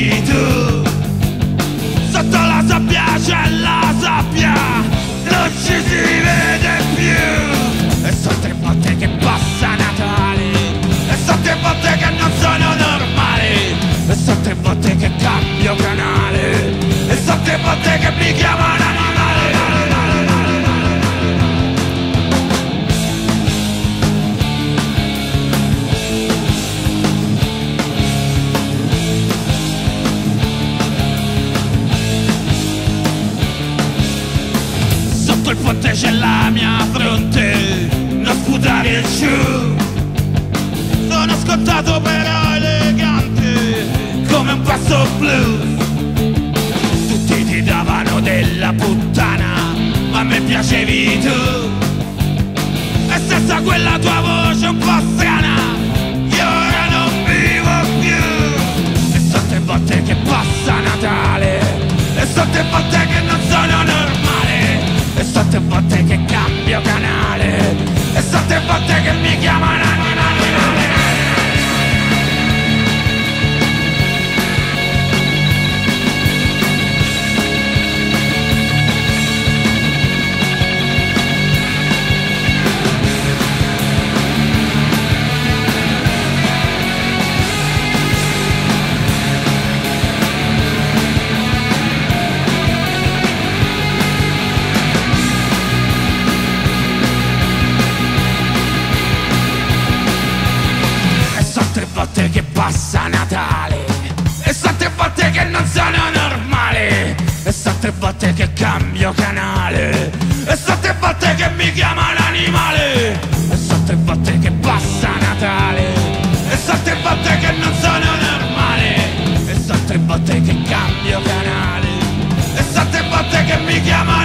facevi tu. Sotto la sabbia c'è la sabbia, non ci si vede più. E sono 3 volte che passa Natale, e sono 3 volte che non sono normale, e sono 3 volte che cambio canale, e sono 3 volte che mi chiamano animale. Sotto il ponte c'è la mia fronte, non sputare il ciù. Sono scontato però elegante, come un passo blues. Tutti ti davano della puttana, ma a me piacevi tu. E senza quella tua voce un po' strana, io ora non vivo più. E sono 3 volte che passa Natale, e sono 3 volte che non sono normale, e sono 3 volte che cambio canale, e sono 3 volte che mi chiamano animale. Che passa Natale, e sono 3 volte che non sono normale, e sono 3 volte che cambio canale, e sono 3 volte che mi chiamano animale, e sono 3 volte che passa Natale, e sono 3 volte che non sono normale, e sono 3 volte che cambio canale, e sono 3 volte che mi chiamano